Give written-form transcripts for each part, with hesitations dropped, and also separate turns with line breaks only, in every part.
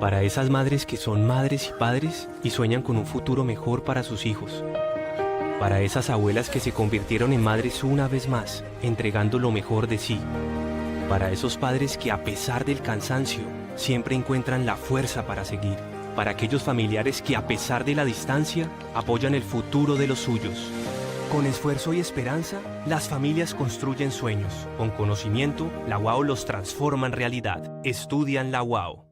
Para esas madres que son madres y padres y sueñan con un futuro mejor para sus hijos. Para esas abuelas que se convirtieron en madres una vez más, entregando lo mejor de sí. Para esos padres que a pesar del cansancio, siempre encuentran la fuerza para seguir. Para aquellos familiares que a pesar de la distancia, apoyan el futuro de los suyos. Con esfuerzo y esperanza, las familias construyen sueños. Con conocimiento, la UAO los transforma en realidad. Estudian la UAO.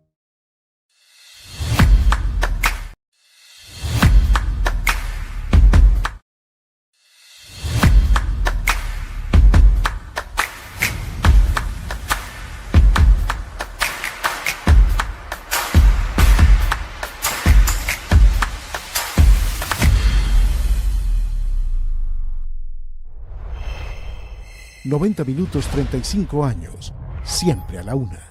...90 minutos 35 años... ...siempre a la una.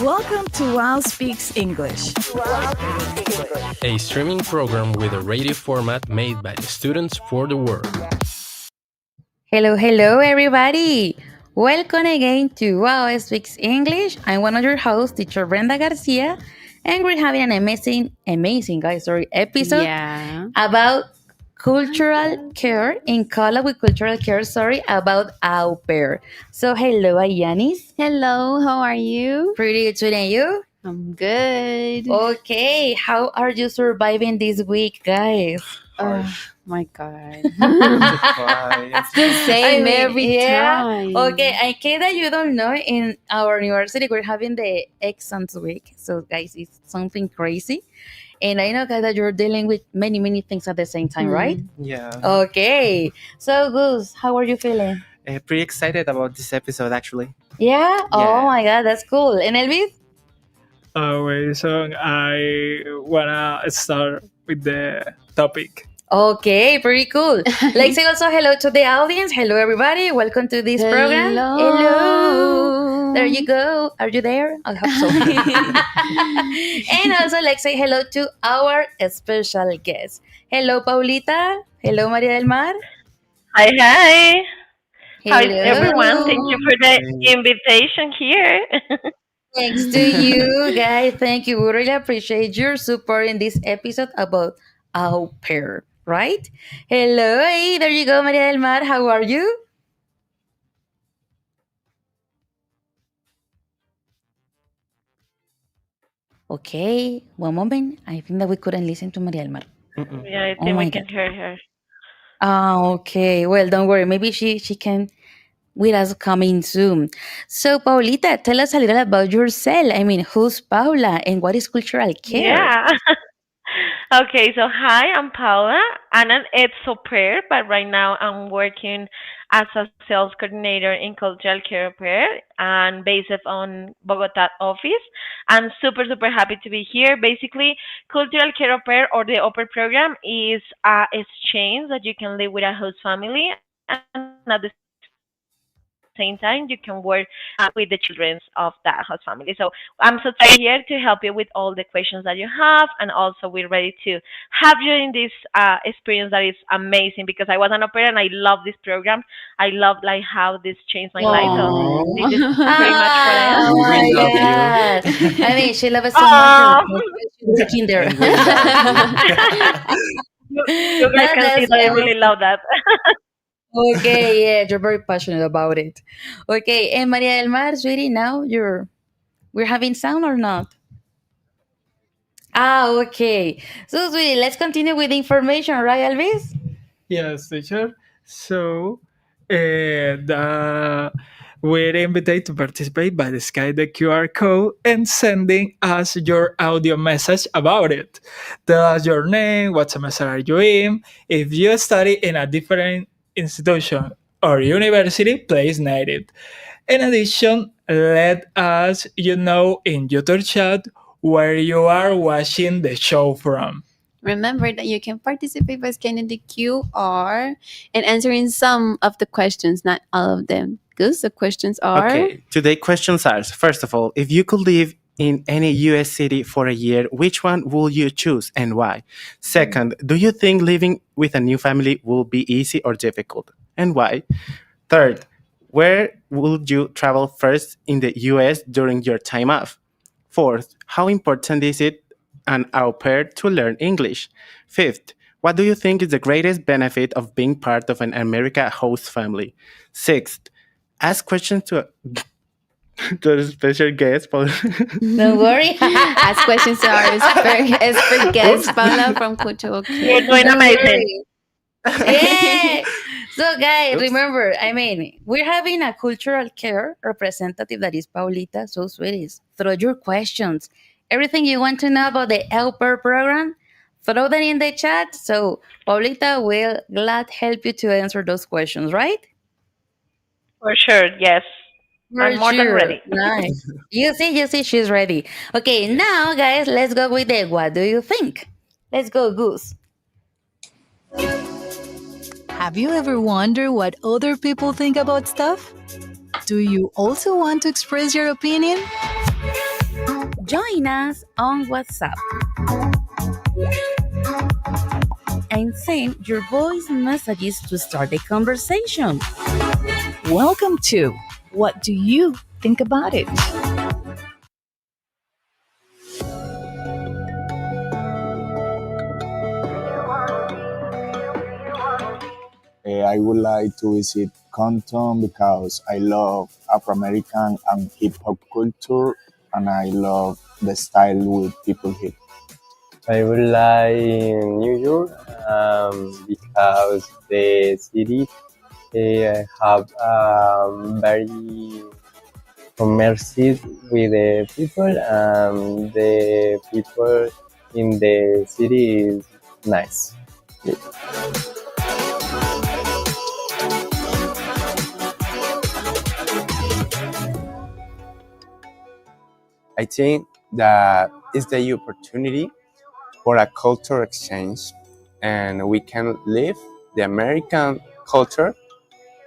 Welcome to UAO Speaks English.
A streaming program with a radio format made by the students for the world.
Hello, everybody. Welcome again to UAO Speaks English. I'm one of your hosts, Teacher Brenda Garcia, and we're having an amazing, guys, episode
Yeah.
about cultural care in collab with cultural care. About au pair. So, hello, Ayanis.
Hello, how are you?
Pretty good today, you?
I'm good.
Okay, how are you surviving this week, guys?
Oh my god.
Why?
It's the same every
yeah.
time.
Okay, in case that you don't know, in our university we're having the exams week. So guys, it's something crazy. And I know guys that you're dealing with many things at the same time, right?
Yeah.
Okay. So Gus, how are you feeling?
Pretty excited about this episode, actually.
Yeah? Oh
Yeah.
my god, that's cool. And Elvis?
So I wanna start with the topic.
Okay, pretty cool. Let's say also hello to the audience. Hello everybody. Welcome to this program. Hello. There you go. Are you there? I hope so. And also let's say hello to our special guest. Hello Paulita. Hello Maria del Mar.
Hi, hi. How is
Hello.
everyone? Thank you for the invitation here.
Thanks to you guys. Thank you. We really appreciate your support in this episode about au pair, right? Hello. Hey, there you go, Maria del Mar. How are you? Okay, one moment. I think that we couldn't listen to Maria del Mar.
Yeah, I
Oh
think
my
we can
God.
hear her.
Okay. Well, don't worry. Maybe she can with us coming soon. So, Paulita, tell us a little about yourself. I mean, who's Paula and what is cultural care?
Yeah. Okay, so hi, I'm Paula. I'm an ex au pair, but right now I'm working as a sales coordinator in cultural care au pair and based on Bogota office. I'm super happy to be here. Basically, cultural care au pair or the au pair program is a exchange that you can live with a host family and at the same time you can work with the children of that host family. So I'm so excited here to help you with all the questions that you have, and also we're ready to have you in this experience that is amazing because I was an opera and I love this program. I love like how this changed my life. So this is pretty much what I am.
Oh
We
my
love you.
God. I mean, she loves it so
Oh,
much. She was a kinder.
And we love
you guys can see
That's
that I really love that.
okay. Yeah, you're very passionate about it. Okay, and Maria del Mar, sweetie, now we're having sound or not? Okay. So, sweetie, let's continue with the information, right, Elvis?
Yes, teacher. So we're invited to participate by scanning the QR code and sending us your audio message about it. Tell us your name, what semester are you in, if you study in a different institution or university, please name it. In addition, let us know in YouTube chat where you are watching the show from.
Remember that you can participate by scanning the QR and answering some of the questions, not all of them. Because the questions are.
Okay, today questions are, first of all, if you could live in any US city for a year, which one will you choose and why? Second, do you think living with a new family will be easy or difficult and why? Third, where would you travel first in the US during your time off? Fourth, how important is it an au pair to learn English? Fifth, what do you think is the greatest benefit of being part of an America host family? Sixth, ask questions to the special guest.
Don't worry.
Ask questions to our expert guest, Paula from Cultural
You're
Care.
doing
Don't
amazing.
worry. Yeah. So, guys,
Oops.
remember, I mean, we're having a cultural care representative that is Paulita. So, sweeties, throw your questions. Everything you want to know about the Helper program, throw them in the chat. So, Paulita will glad help you to answer those questions, right?
For sure, yes.
For
I'm more than
sure.
ready.
Nice. You see, she's ready. Okay, now, guys, let's go with the what do you think? Let's go, Goose.
Have you ever wondered what other people think about stuff? Do you also want to express your opinion?
Join us on WhatsApp.
and send your voice messages to start the conversation.
Welcome to What Do You Think About It?
I would like to visit Compton because I love Afro American and hip hop culture, and I love the style with people here.
I would like New York because the city have very immersive with the people. The people in the city is nice.
I think that is the opportunity for a culture exchange, and we can live the American culture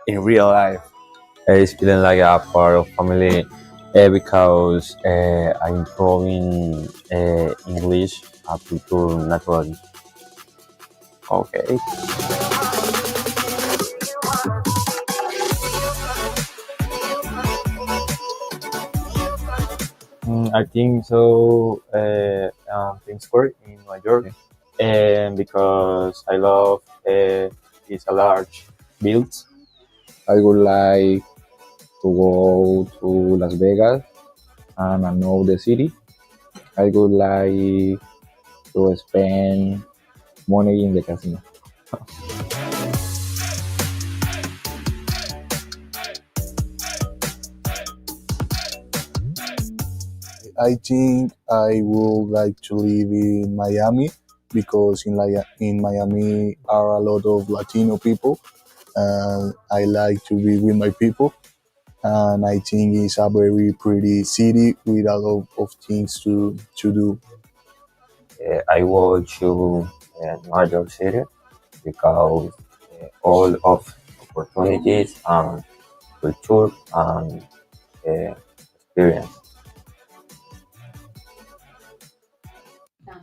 in real life.
It's feeling like a part of family because I'm improving English culture naturally.
Okay.
I think so. Things for in New York, and because I love it's a large build.
I would like to go to Las Vegas and I know the city. I would like to spend money in the casino. I think I would like to live in Miami because in Miami are a lot of Latino people, and I like to be with my people. And I think it's a very pretty city with a lot of things to do.
I will choose New York City because all of opportunities and culture and experience.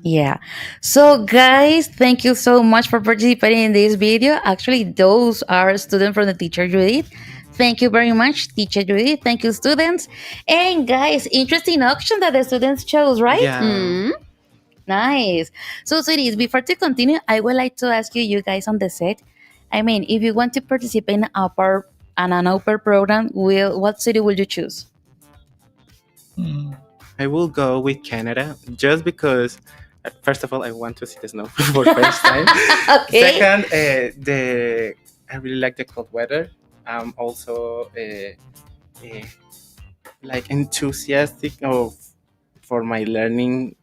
Yeah. So, guys, thank you so much for participating in this video. Actually, those are students from the teacher Judith. Thank you very much, teacher Judith. Thank you, students. And, guys, interesting auction that the students chose, right?
Yeah.
Nice. So, sweeties, before to continue, I would like to ask you, you guys on the set. I mean, if you want to participate in an upper program, what city will you choose?
I will go with Canada just because, first of all, I want to see the snow for the first time.
Okay.
Second, I really like the cold weather. I'm also like enthusiastic for my learning,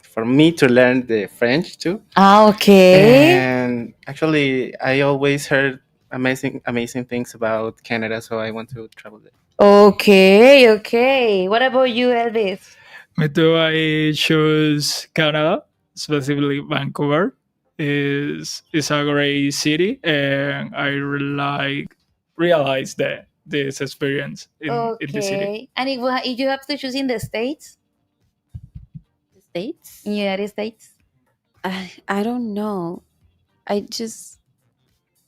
for me to learn the French too.
Okay.
And actually, I always heard amazing things about Canada, so I want to travel there.
Okay, okay. What about you, Elvis?
Me too, I choose Canada, specifically Vancouver. Is a great city, and I really realize that this experience in the city.
Okay. And if you have to choose in the States?
The States?
United States?
I don't know. I just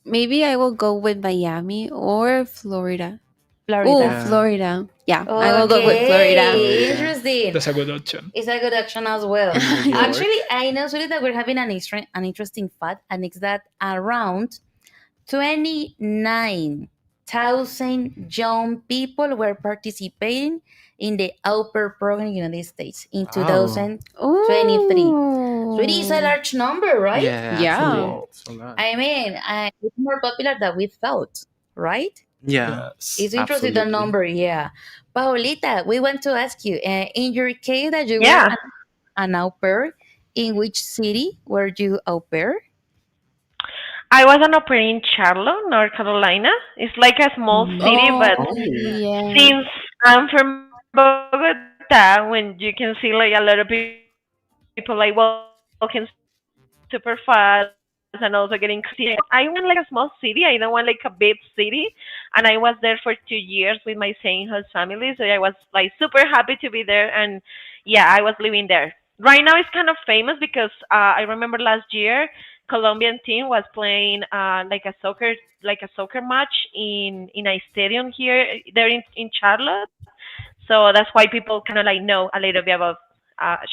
maybe I will go with Miami or Florida.
Florida.
Oh, Florida. Yeah, I will go with Florida.
Okay, interesting.
That's a good option.
It's a good option as well. Actually, I know Suri, that we're having an interesting fact, and it's that around 29,000 young people were participating in the upper program in the United States in 2023. So it is a large number, right?
Yeah.
Yeah.
It's a lot.
I mean, it's more popular than we thought, right?
Yeah.
It's interesting the
absolutely.
number, yeah. Paulita, we want to ask you, in your case that you
Yeah.
were an au pair, in which city were you au pair?
I was an opera in Charlotte, North Carolina. It's like a small city, but
Yeah.
since I'm from Bogota, when you can see like a lot of people like walking super fast and also getting crazy, I want like a small city. I don't want like a big city. And I was there for 2 years with my same host family, so I was like super happy to be there. And yeah, I was living there. Right now it's kind of famous because I remember last year Colombian team was playing like a soccer match in a stadium here there in Charlotte. So that's why people kind of like know a little bit about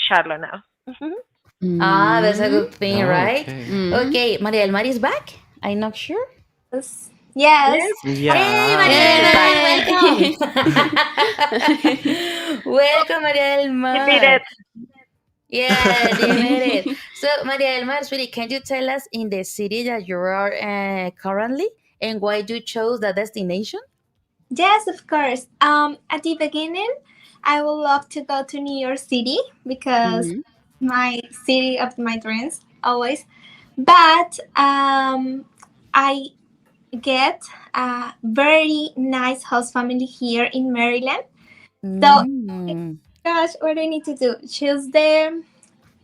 Charlotte now.
Ah, that's a
Mm.
good thing,
Oh,
right?
okay.
Okay, Maria del Mar is back. I'm not sure.
Yes. Yes.
Yes. Hey,
Yeah.
Maria del Mar,
Yay!
welcome. Welcome, Maria del
You did
Mar.
it.
Yeah, you made it. So, Maria del Mar, sweetie, can you tell us in the city that you are currently and why you chose that destination?
Yes, of course. At the beginning, I would love to go to New York City because
Mhm.
my city of my dreams always. But I get a very nice host family here in Maryland. So,
Mm.
gosh, what do I need to do? Choose the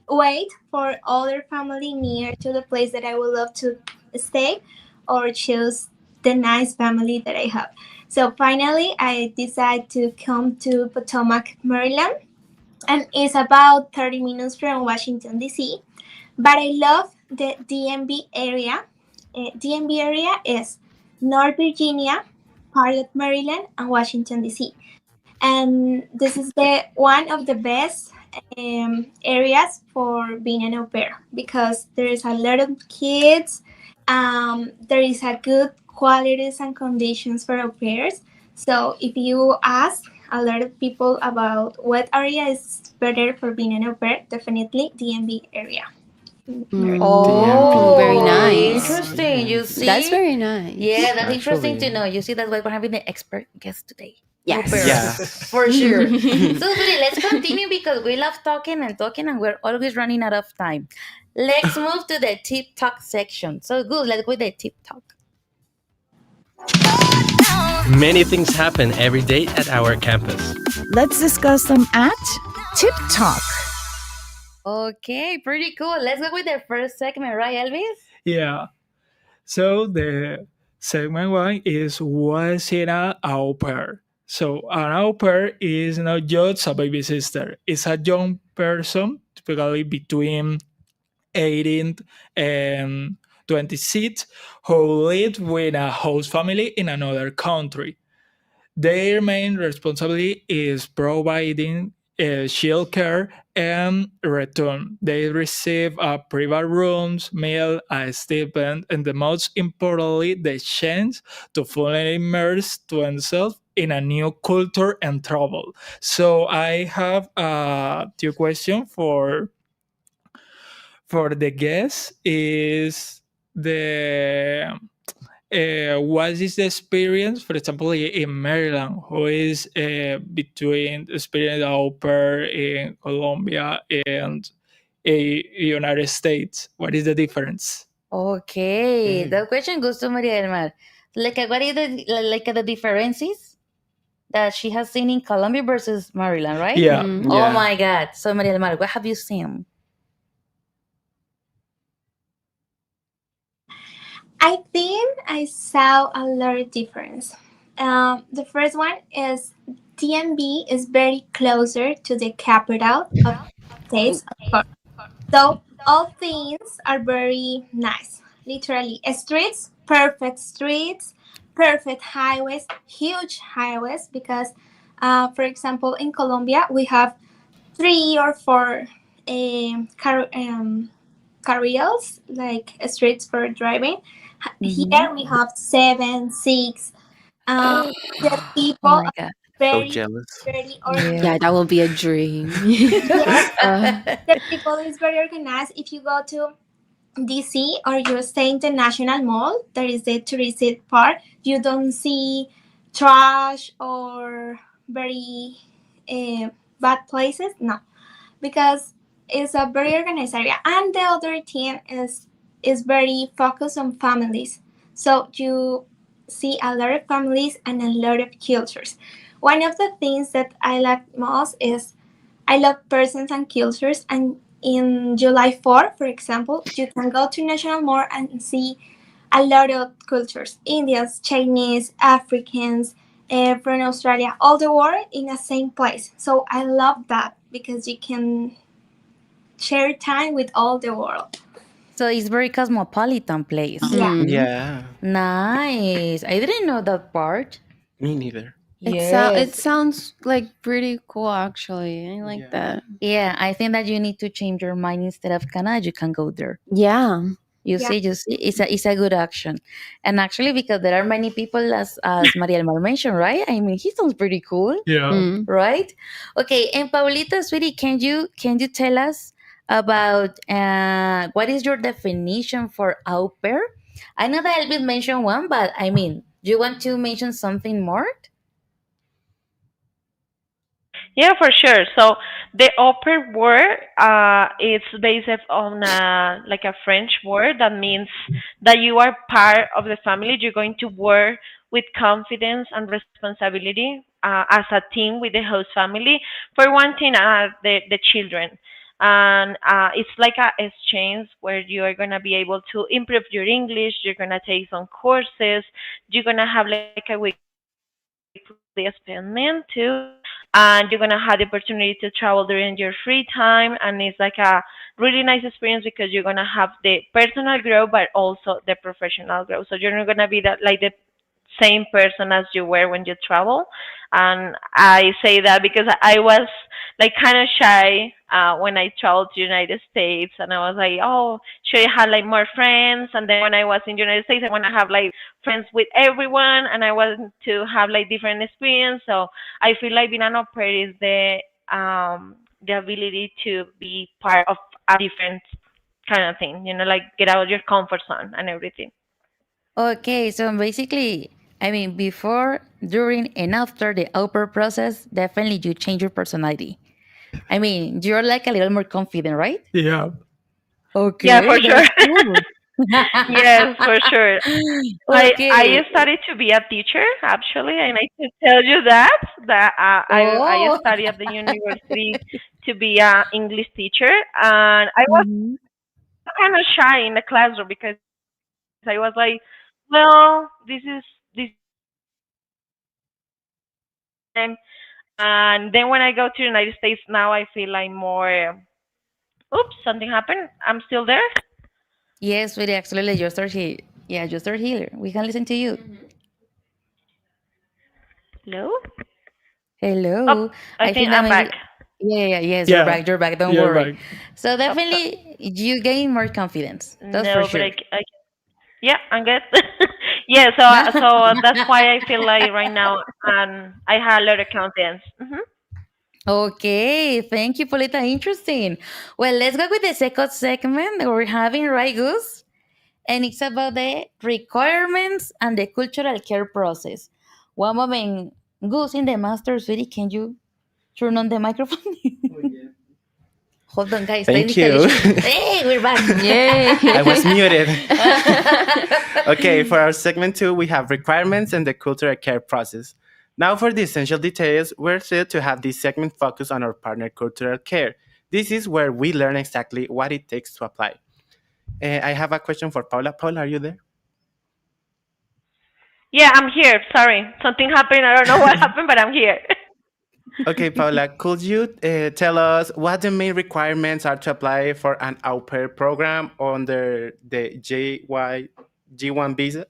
wait for other family near to the place that I would love to stay, or choose the nice family that I have. So finally, I decided to come to Potomac, Maryland, and it's about 30 minutes from Washington D.C. But I love the DMV area. DMV area is North Virginia, part of Maryland, and Washington D.C. And this is the one of the best areas for being an au pair because there is a lot of kids. There is a good qualities and conditions for au pairs. So if you ask a lot of people about what area is better for being an au pair, definitely DMV area.
Mm, very
Oh,
nice.
interesting. You
That's
see?
very nice.
Yeah, that's interesting to
Actually,
know. You see, that's why we're having the expert guest today. Au
Yes.
pair.
yeah.
For sure. So, sweetie, let's continue because we love talking and talking and we're always running out of time. Let's move to the tip talk section. So, good. Let's go with the tip talk.
Many things happen every day at our campus.
Let's discuss them at Tip Talk.
Okay, pretty cool. Let's go with the first segment, right, Elvis?
Yeah. So the segment one is what's in an au pair? So an au pair is not just a baby sister. It's a young person, typically between 18 and 26, who live with a host family in another country. Their main responsibility is providing childcare and return. They receive private rooms, meal, a stipend, and the most importantly, the chance to fully immerse themselves in a new culture and travel. So I have two questions for the guest. Is the what is the experience, for example, in Maryland, who is between the experience au pair in Colombia and United States? What is the difference?
Okay, the question goes to Maria del Mar. Like, what is the differences that she has seen in Colombia versus Maryland, right?
Yeah.
Mhm.
Oh
Yeah.
my God. So, Maria del Mar, what have you seen?
I think I saw a lot of difference. The first one is DMV is very closer to the capital of the states, of course. So all things are very nice. Literally, streets, perfect highways, huge highways. Because, for example, in Colombia we have 3 or 4 carrils, like streets for driving. Here we have 7, 6. The
Oh
people
my
are
God.
So
very,
jealous.
very
Yeah.
Yeah,
organized.
that will be a dream.
Yes,
Uh,
the people is very organized. If you go to DC or you stay in the National Mall, there is the touristic part. You don't see trash or very bad places. No, because it's a very organized area. And the other thing is very focused on families. So you see a lot of families and a lot of cultures. One of the things that I like most is I love persons and cultures. And in July 4th, for example, you can go to National Mall and see a lot of cultures: Indians, Chinese, Africans, from Australia, all the world in the same place. So I love that because you can share time with all the world.
So it's very cosmopolitan place.
Yeah.
Yeah,
Nice. I didn't know that part.
me neither.
It
Yes.
sounds like pretty cool actually. I like that.
Yeah, I think that you need to change your mind instead of Canada, you can go there.
Yeah.
Yeah.
You see, it's a good action, and actually because there are many people as Maria Elmar mentioned, right? I mean, he sounds pretty cool,
Yeah.
right? Okay, and Paulita, sweetie, can you tell us about what is your definition for au pair? I know that Elvis mentioned one, but I mean, do you want to mention something more?
Yeah, for sure. So the upper word it's based on like a French word that means that you are part of the family. You're going to work with confidence and responsibility as a team with the host family. For one thing, the children. And it's like a exchange where you are gonna be able to improve your English. You're gonna take some courses. You're gonna have like a weekly experiment too, and you're gonna have the opportunity to travel during your free time, and it's like a really nice experience because you're gonna have the personal growth but also the professional growth. So you're not gonna be that like the same person as you were when you travel. And I say that because I was like kind of shy when I traveled to United States, and I was like, oh, should I have like more friends? And then when I was in United States, I want to have like friends with everyone, and I want to have like different experience. So I feel like being an au pair is the ability to be part of a different kind of thing, like get out of your comfort zone and everything.
Okay, so basically, I mean, before, during, and after the upper process, definitely you change your personality. I mean, you're like a little more confident, right?
Yeah.
Yeah, for
Okay,
sure.
that's cool.
Yes, for sure. I
Okay.
started to be a teacher actually, and I can tell you that I
Oh.
studied at the university to be a English teacher, and I was
Mhm.
kind of shy in the classroom because I was like, well, this is and then when I go to the United States now, I feel like more. Oops, something happened. I'm still there.
Yes, sweetie, absolutely. You start here. Yeah, you start here. We can listen to you.
Hello. Oh,
Hello.
I
I
think
think that
I'm back.
maybe. Yeah, yes, you're
Yeah.
back. You're back. Don't
You're
worry.
back.
So
Oh,
definitely, you gain more confidence. That's for
no, but
sure.
yeah, I'm good. Yeah, so that's why I feel like right now I have a lot of confidence.
Okay, thank you, Polita. Interesting. Well, let's go with the second segment that we're having, right, Goose? And it's about the requirements and the cultural care process. One moment, Goose in the master, sweetie, can you turn on the microphone? Hold on, guys,
Thank
technical
you.
issues. Hey, we're back.
Yay.
I was muted. Okay, for our segment two, we have requirements and the cultural care process. Now, for the essential details, we're thrilled to have this segment focus on our partner cultural care. This is where we learn exactly what it takes to apply. I have a question for Paula. Paula, are you there?
Yeah, I'm here. Sorry, something happened. I don't know what happened, but I'm here.
Okay, Paula, could you tell us what the main requirements are to apply for an au pair program under the G1 visa?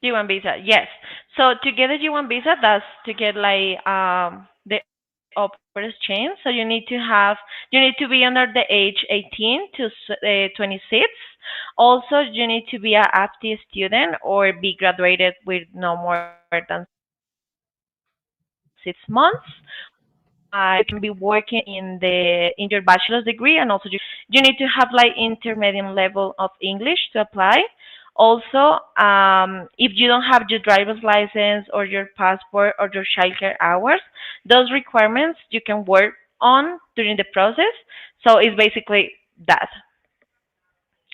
G1 visa, yes. So to get a G1 visa, that's to get like the upper exchange. So you need to be under the age 18 to 26. Also, you need to be an active student or be graduated with no more than 6 months. You can be working in your bachelor's degree, and also you need to have like intermediate level of English to apply. Also, if you don't have your driver's license or your passport or your childcare hours, those requirements you can work on during the process. So it's basically that.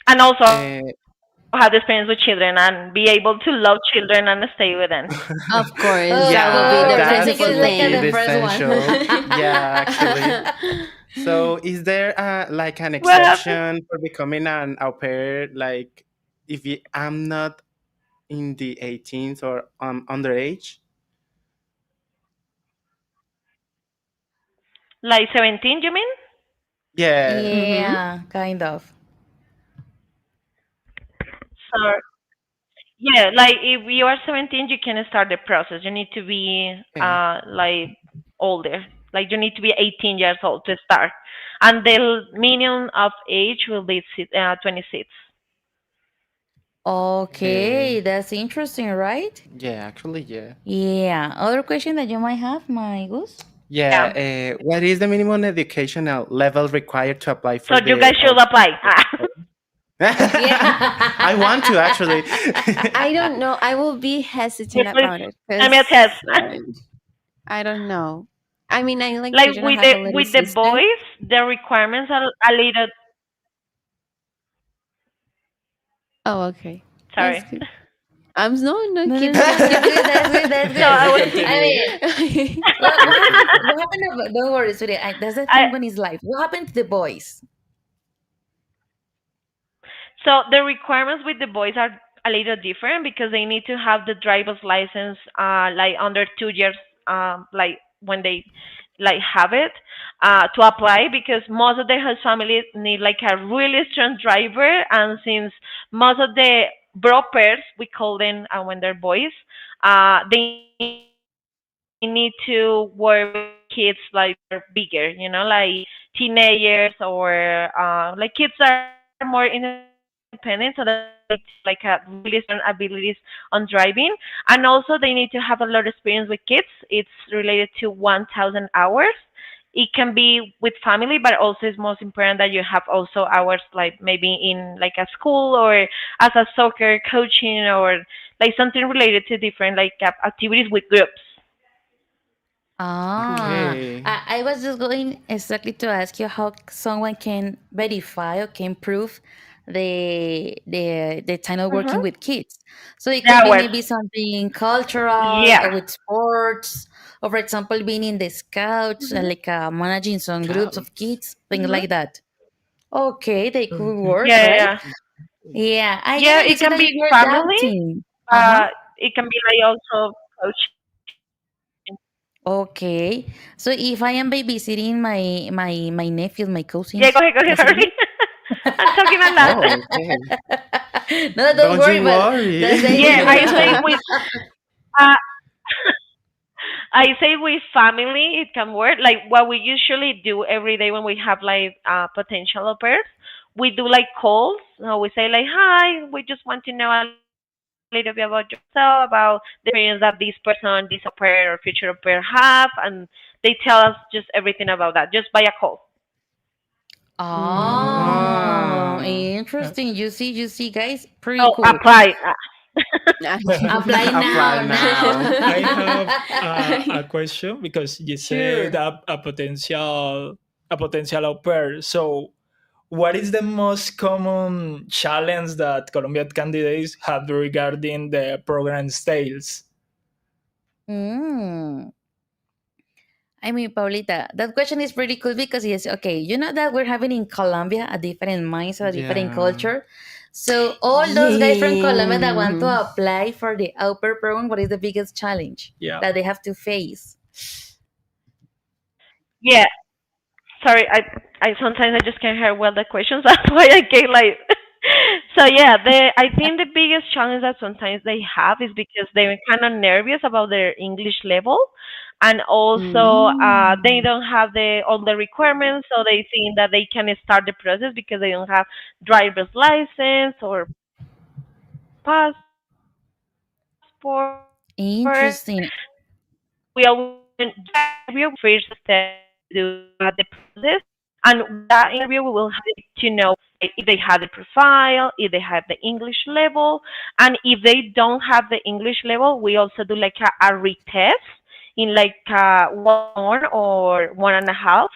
And also have the experience with children and be able to love children and stay with them.
Of course,
Of
that will be
course,
the
I
That's
think
principal
it's like
the
thing.
the first
essential. Yeah, actually.
one.
So, is there like an
What happened?
exception for becoming an au pair? Like, if I'm not in the 18s or underage?
Like 17, you mean?
Yeah.
Mm-hmm.
Yeah, kind of.
start. Yeah, like if you are 17, you can start the process. You need to be
Okay.
like older. Like you need to be 18 years old to start, and the minimum of age will be 26.
Okay,
Okay.
that's interesting, right?
Yeah, actually, yeah.
Yeah. Other question that you might have, my goose?
Yeah.
Yeah.
What is the minimum educational level required to apply
So
for
you
the
guys should apply.
I want to actually.
I don't know. I will be
Yeah,
hesitant
please
about it
send me a test.
because I don't know. I mean, I like
Like
children. I have a little
with the
sister.
boys, the requirements are a little.
Oh, okay. That's
Sorry.
good. I'm no,
No, no,
keep
no,
keep
no.
keep.
That's good. That's good. That's
So
good.
I was.
I
Continue.
mean, what happened? What happened? Don't worry, sweetie. That's the
I
thing when it's live. What happened to the boys?
So the requirements with the boys are a little different because they need to have the driver's license like under 2 years like when they like have it to apply because most of the host families need like a really strong driver and since most of the bro pairs we call them when they're boys they need to work with kids like they're bigger like teenagers or like kids are more independent so that they need to like a really strong abilities on driving and also they need to have a lot of experience with kids it's related to 1000 hours it can be with family but also it's most important that you have also hours like maybe in like a school or as a soccer coaching or like something related to different like activities with groups.
Ah,
Okay.
I was just going exactly to ask you how someone can verify or can prove the time of working
Mm-hmm.
with kids. So it
The
could be
hours.
maybe something cultural
Yeah.
with sports, or for example, being in the scouts,
Mm-hmm.
like managing some groups of
Counts.
kids, things
Mm-hmm.
like that. Okay, they could
Okay.
work,
Yeah,
right?
yeah.
Yeah, I
Yeah,
you
it
said
can
that
be
you were
family.
doubting. Uh-huh.
It can be like also coaching.
Okay. So if I am babysitting my nephews, my
Yeah,
cousins,
go ahead,
does it
hurry.
work?
I'm talking a lot.
Oh, okay.
No, don't
Don't
worry,
you
but
worry.
the
Yeah,
same.
I say with uh I say with family it can work. Like what we usually do every day when we have like potential au pairs, we do like calls. We say like, "Hi, we just want to know a little bit about yourself, about the experience that this person, this au pair or future au pair have," and they tell us just everything about that just by a call.
Oh,
Ah.
interesting. You see, guys, pretty
So
cool.
apply.
Apply
Apply
now,
now.
I have a
I-
question because you said
Sure.
a potential au pair. So, what is the most common challenge that Colombian candidates have regarding the program styles?
Mm. I mean, Paulita, that question is pretty cool because yes, okay, you know that we're having in Colombia a different mindset, a different
Yeah.
culture. So all those guys from Colombia that want to
Yeah.
apply for the au pair program, what is the biggest challenge
Yeah.
that they have to face?
Yeah. Sorry, I sometimes I just can't hear well the questions. That's why I get like. So yeah, I think the biggest challenge that sometimes they have is because they're kind of nervous about their English level, and also they
Mm.
don't have the all the requirements, so they think that they can start the process because they don't have driver's license or passport. So
Interesting.
we always that interview first step to do the process, and with that interview we will have to know if they have the profile, if they have the English level, and if they don't have the English level, we also do like a retest in like 1 or 1.5,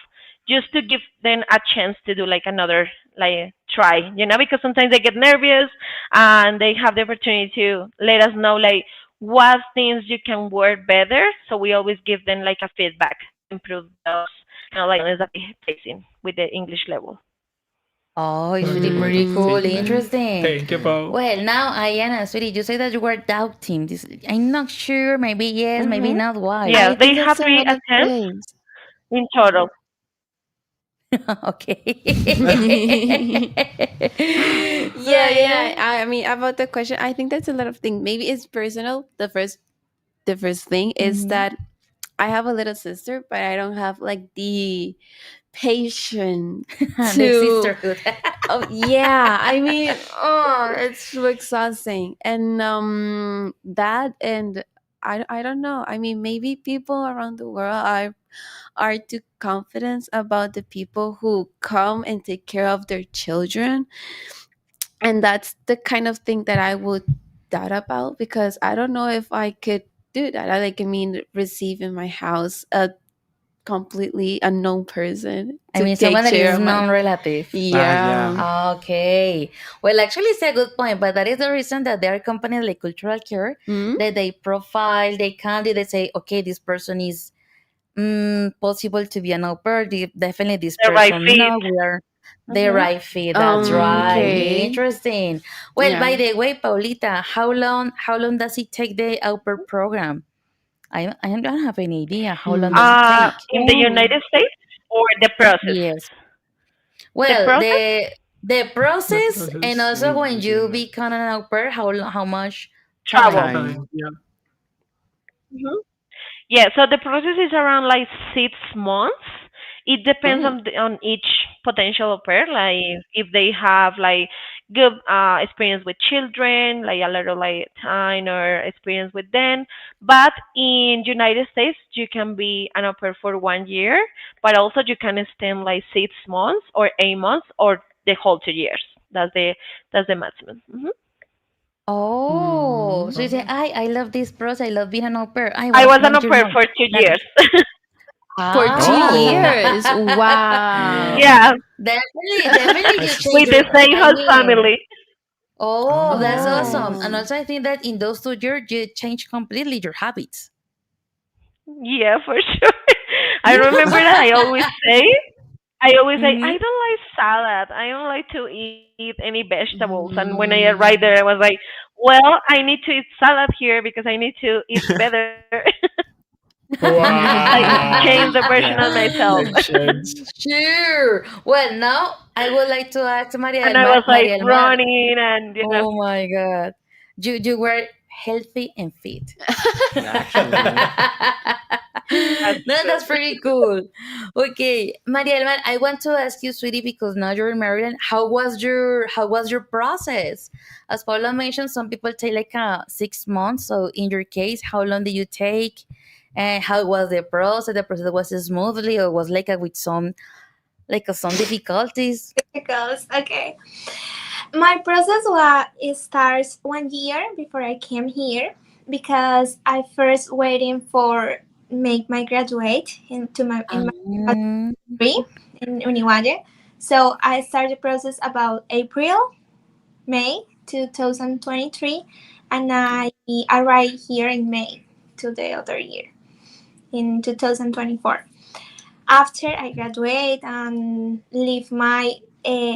just to give them a chance to do like another like try, because sometimes they get nervous and they have the opportunity to let us know like what things you can work better. So we always give them like a feedback to improve those like challenges that they're facing with the English level.
Oh, it's really
Okay.
pretty
Good
cool.
feedback.
Interesting.
Thank you, Paul.
Well, now, Ayana, sweetie, you say that you were doubting this. I'm not sure. Maybe yes, maybe
Mhm.
not. Why?
Yeah,
I
they
think
have
that's a
three
lot of
attempts
things.
in total.
Okay.
Yeah,
Yeah.
I mean, about the question, I think that's a lot of things. Maybe it's personal. The first thing is
Mhm.
that I have a little sister, but I don't have like the patience
The
to.
sisterhood.
Oh yeah, I mean, oh, it's so exhausting, and that and I don't know. I mean, maybe people around the world are too confident about the people who come and take care of their children, and that's the kind of thing that I would doubt about, because I don't know if I could do that. I mean, receive in my house a completely unknown person
I
to
mean,
take
someone that
care
is
of my.
non-relative.
Yeah.
Yeah.
Okay. Well, actually, it's a good point, but that is the reason that there are companies like Cultural Care
Mhm.
that they profile, they candidate, say, okay, this person is possible to be an au pair. Definitely, this
The right
person,
fit.
no, we are the
Mhm.
right fit. That's right.
Okay.
Interesting. Well,
Yeah.
by the way, Paulita, how long does it take the au pair program? I don't have any idea. How long does it take?
In the
Oh.
United States or the process?
Yes.
The
Well,
process?
the
The
process, and
process.
also
In
when you
United
become an au pair, how much
Travel.
time?
time.
Time. Yeah.
Mhm. Yeah, so the process is around like 6 months. It depends
Oh.
on each potential au pair, like if they have like good experience with children, like a little like time or experience with them. But in United States, you can be an au pair for 1 year, but also you can extend like 6 months or 8 months or the whole 2 years. That's the maximum.
Oh, so you say,
Mm.
I love this process. I love being an au pair. I
I was an
one
au
year
pair
more.
for 2 years.
That's
For two
ah.
Oh.
years. Wow.
Yeah,
Definitely, you
That's
change
with the
your.
same
I
host
mean,
family.
oh,
Oh,
that's
nice.
awesome. And
Oh.
also, I think that in those 2 years, you change completely your habits.
Yeah, for sure. I remember that I always say
Mhm.
I don't like salad. I don't like to eat any vegetables. And when I arrived there, I
Mm.
was like, well, I need to eat salad here because I need to eat better. Like change
Wow.
the version
Yeah.
of myself.
Makes sense.
Sure. Well, now I would like to ask Maria
And
del
I
Mar.
was like
Maria del Mar.
running and.
Oh my God. You were healthy and fit.
Actually.
That's
No,
true.
that's pretty cool. Okay, Maria del Mar, I want to ask you, sweetie, because now you're in Maryland. How was your process? As Paula mentioned, some people take like 6 months. So in your case, how long did you take? And how was the process? The process was smoothly, or was like with some difficulties?
Because okay, my process it starts 1 year before I came here because I first waiting for make my graduate into my in my
Um,
degree in Univalle. So I started the process about April, May 2023, and I arrived here in May to the other year in 2024. After I graduate and leave my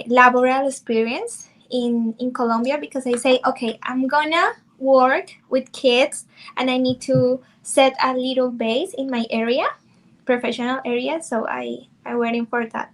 laboral experience in Colombia because I say, okay, I'm gonna work with kids and I need to set a little base in my area, professional area. So I'm waiting for that.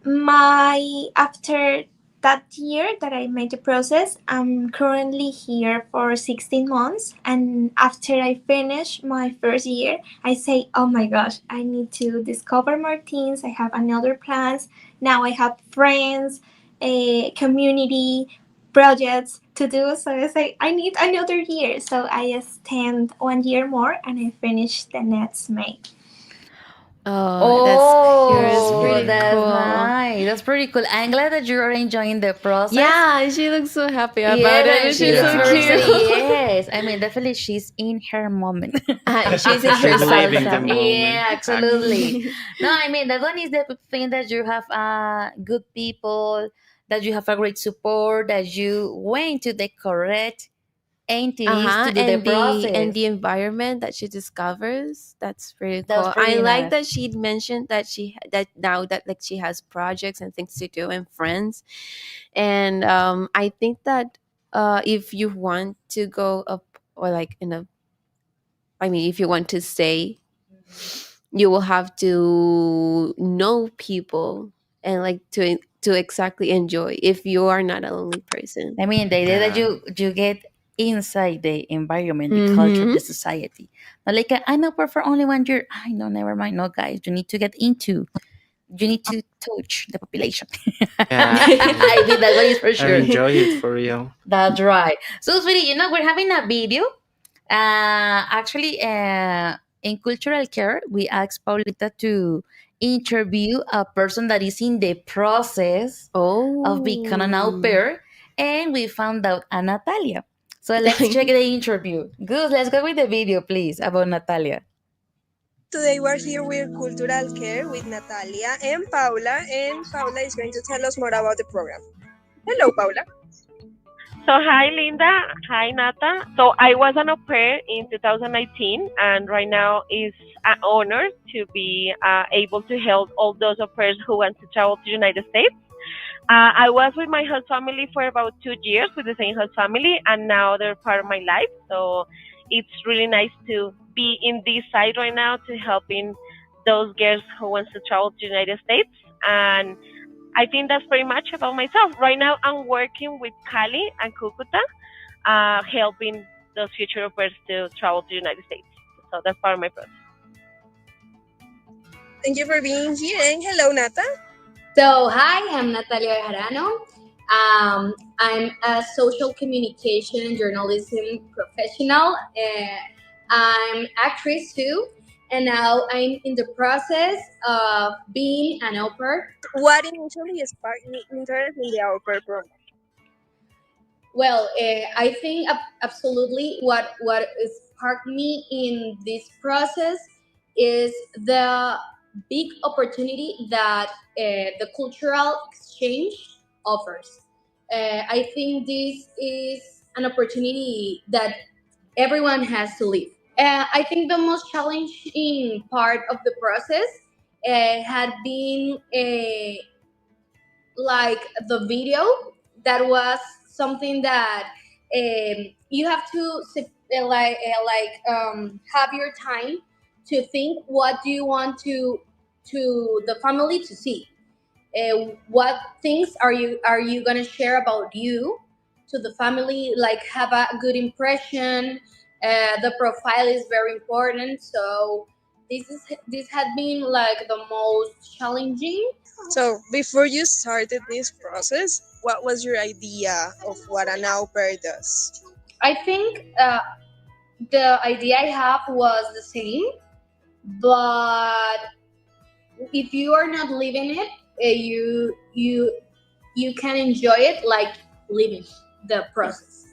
My after that year that I made the process, I'm currently here for 16 months. And after I finish my first year, I say, oh my gosh, I need to discover more things. I have another plans. Now I have friends, a community projects to do. So I say, I need another year. So I extend 1 year more and I finish the next May.
Oh, that's here's
Oh,
pretty
that's
cool.
nice. That's pretty cool. I'm glad that you're enjoying the process.
Yeah, she looks so happy about it,
Yeah,
and
she
she's
looks
so
very
Yeah.
cute.
excited. Yes, I mean, definitely she's in her moment.
She's in her
She's living the
salsa.
moment.
Yeah, absolutely.
Mhm.
No, I mean, that one is the good thing that you have good people, that you have a great support, that you went to the correct entities
Uh-huh.
to do the
And the
process.
environment that she discovers, that's pretty
That's
cool. I
pretty
like
nice.
that she mentioned that that now that like she has projects and things to do and friends. And I think that if you want to go up, or like in a, I mean, if you want to stay you will have to know people and like to exactly enjoy if you are not a lonely person.
I mean, the idea that you get inside the environment, the culture, the society. Not like I know for only 1 year. I know, never mind. No, guys, you need to get into. You need to touch the population.
Yeah,
I think that one is for sure.
I enjoy it for real.
That's right. So, sweetie, we're having a video. Actually, in cultural care, we asked Paulita to interview a person that is in the process of becoming an au pair, and we found out a Natalia. So let's check the interview. Good, let's go with the video, please, about Natalia.
Today we're here with Cultural Care with Natalia and Paula is going to tell us more about the program. Hello, Paula.
So hi Linda, hi Nata. So I was an au pair in 2019, and right now is an honor to be able to help all those au pairs who want to travel to the United States. I was with my host family for about 2 years with the same host family, and now they're part of my life. So it's really nice to be in this side right now to helping those girls who wants to travel to the United States. And I think that's pretty much about myself. Right now, I'm working with Cali and Cucuta, helping those future au pairs to travel to the United States. So that's part of my process.
Thank you for being here, and hello, Nata.
So, hi, I'm Natalia Bejarano. I'm a social communication and journalism professional. I'm actress too, and now I'm in the process of being an au pair.
What initially sparked me interest in the au pair program?
Well, I think absolutely what sparked me in this process is the big opportunity that the cultural exchange offers. I think this is an opportunity that everyone has to live. I think the most challenging part of the process had been like the video. That was something that you have to have your time to think what do you want to the family to see. What things are you gonna share about you to the family, like have a good impression. The profile is very important, so this had been like the most challenging.
So, before you started this process, what was your idea of what an au pair does?
I think the idea I have was the same, but if you are not living it, you can enjoy it like living the process.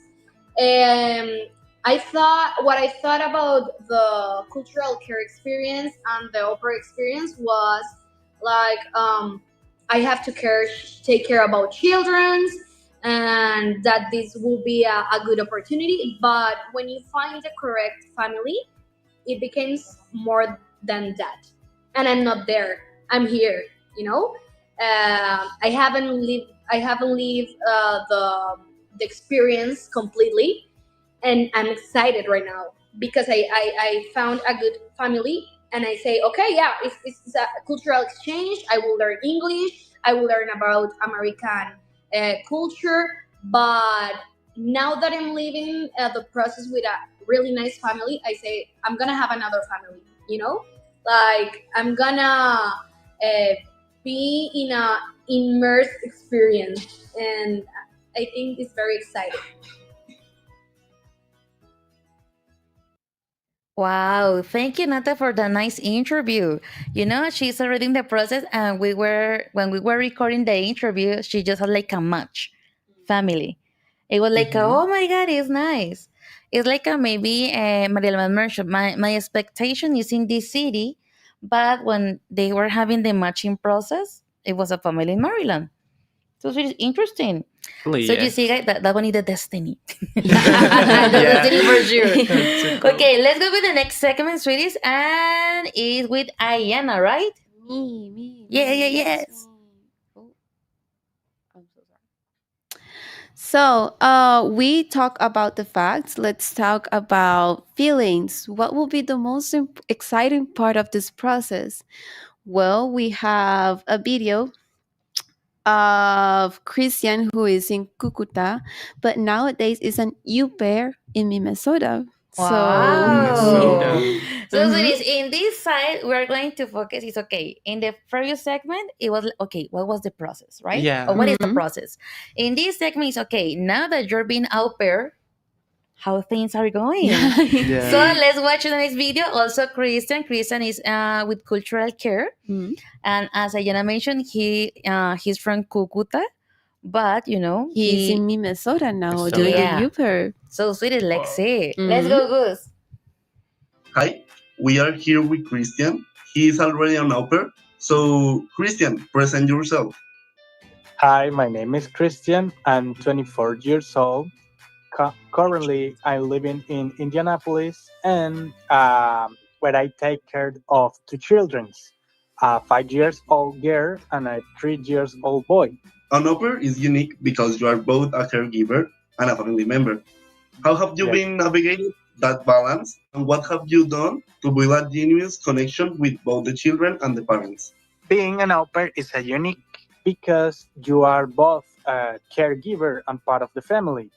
I thought about the cultural care experience and the opera experience was like I have to take care about children, and that this will be a good opportunity. But when you find the correct family, it becomes more than that. And I'm not there. I'm here. You know, I haven't lived the experience completely, and I'm excited right now because I found a good family, and I say, okay, yeah, it's a cultural exchange. I will learn English. I will learn about American culture. But now that I'm living the process with a really nice family, I say I'm gonna have another family. You know, like I'm gonna be in a immerse experience, and I think it's very exciting.
Wow, thank you, Nata, for the nice interview. She's already in the process, and when we were recording the interview, she just had like a match family. It was like, oh my God, it's nice. It's like maybe Maria Alma mentioned, my expectation is in this city, but when they were having the matching process, it was a family in Maryland. So it's really interesting. So you see, guys, that one is the destiny. The destiny for sure. Okay, let's go with the next segment, sweeties, and it's with Ayana, right?
Me.
Yes.
So, we talk about the facts. Let's talk about feelings. What will be the most exciting part of this process? Well, we have a video of Christian who is in Cucuta, but nowadays is an au pair in Minnesota. So,
Wow. So,
mhm.
Suris, in this side, we're going to focus. It's okay. In the previous segment, it was okay. What was the process, right?
Yeah.
Or what is the
Mhm.
process? In this segment, it's okay. Now that you're being au pair, how things are going. So
Yeah.
let's watch the next video. Also, Christian. Christian is with cultural care,
Mhm.
and as Ayana mentioned, he's from Cucuta, but
He's in Minnesota now doing the
yeah.
au pair.
So sweet, let's see. Let's go, Goose.
Hi, we are here with Christian. He is already an au pair. So, Christian, present yourself.
Hi, my name is Christian. I'm 24 years old. Currently, I'm living in Indianapolis, and where I take care of two children, a 5 years old girl and a 3 years old boy.
An au pair is unique because you are both a caregiver and a family member. How have you
Yes.
been navigating that balance, and what have you done to build a genuine connection with both the children and the parents?
Being an au pair is a unique because you are both a caregiver and part of the family.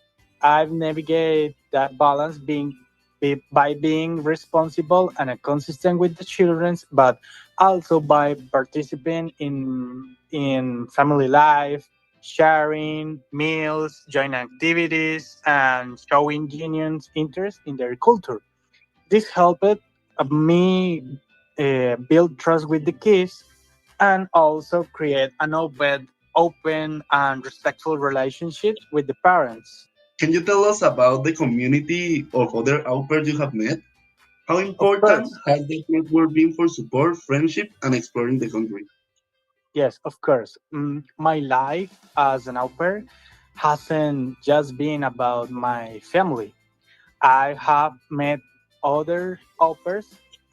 I've navigated that balance by being responsible and consistent with the children, but also by participating in family life, sharing meals, joining activities, and showing genuine interest in their culture. This helped me build trust with the kids and also create an open and respectful relationship with the parents.
Can you tell us about the community of other au pairs you have met? How
Of
important
course,
has the network been for support, friendship, and exploring the country?
yes, of course. My life as an au pair hasn't just been about my family. I have met other au pairs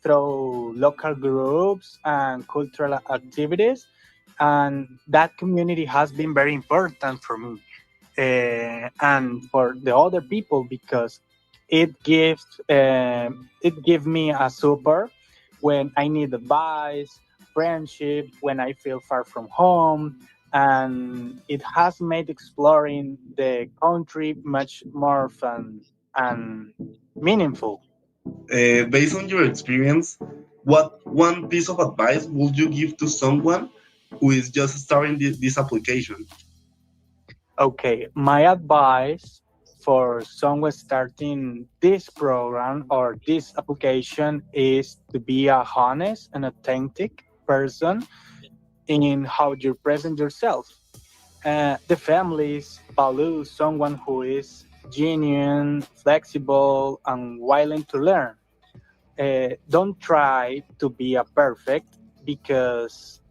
through local groups and cultural activities, and that community has been very important for me and for the other people because it gives me a support when I need advice, friendship, when I feel far from home, and it has made exploring the country much more fun and meaningful.
Based on your experience, what one piece of advice would you give to someone who is just starting this application?
Okay, my advice for someone starting this program or this application is to be a honest and authentic person in how you present yourself. The families value someone who is genuine, flexible, and willing to learn. Don't try to be a perfect because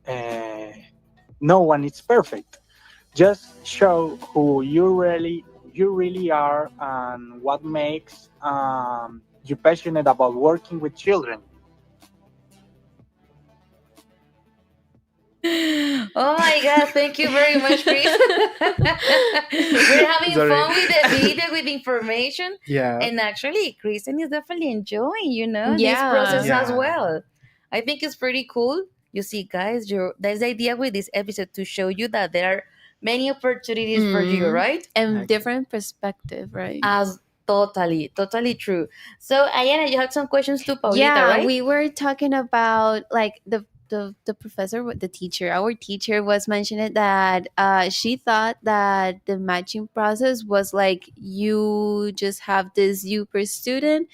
no one is perfect. Just show who you really are and what makes you passionate about working with children.
Oh my God, thank you very much, Chris. We're having
Sorry.
fun with the video, with information.
Yeah.
And actually, Kristen is definitely enjoying, this
Yeah.
process as
Yeah.
well. I think it's pretty cool. You see, guys, that's the idea with this episode to show you that there are many opportunities for you, right?
And different perspective, right?
As totally true. So, Ayana, you had some questions to Paulita,
Yeah,
right?
we were talking about like the professor, the teacher, our teacher was mentioning that she thought that the matching process was like you just have this you per student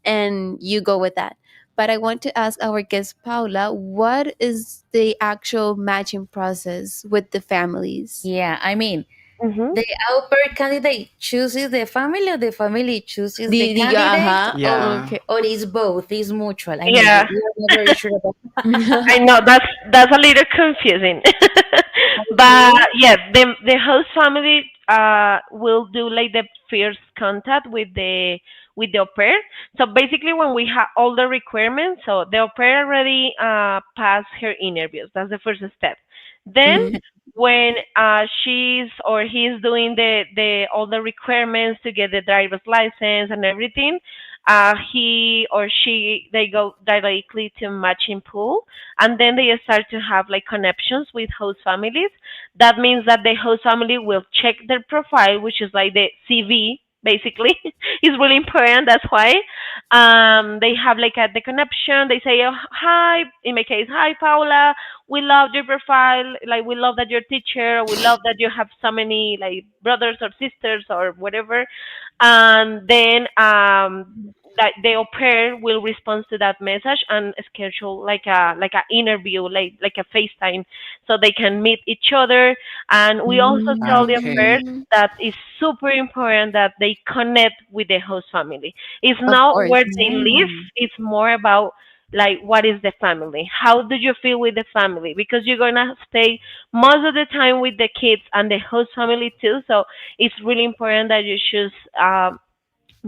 and you go with that. But I want to ask our guest Paula, what is the actual matching process with the families?
Yeah, I mean,
Mm-hmm.
the au pair candidate chooses the family, or the family chooses the
The
candidate,
Yeah.
okay.
or it's both, it's mutual. I mean,
Yeah,
we are not very sure about
I know that's a little confusing, but
Okay.
yeah, the host family will do like the first contact with the au pair. So basically, when we have all the requirements, so the au pair already passed her interviews. That's the first step. Then when she's or he's doing the all the requirements to get the driver's license and everything, he or she they go directly to matching pool, and then they start to have like connections with host families. That means that the host family will check their profile, which is like the CV basically. It's really important. That's why they have like the connection. They say, oh, hi, in my case, hi Paula, we love your profile, like we love that you're a teacher, we love that you have so many like brothers or sisters or whatever. And then that the au pair will respond to that message and schedule like a interview, like a FaceTime, so they can meet each other. And we also tell the au pairs
Okay.
that it's super important that they connect with the host family. It's
Of
not
course.
where they live, it's more about like what is the family, how do you feel with the family, because you're gonna stay most of the time with the kids and the host family too. So it's really important that you choose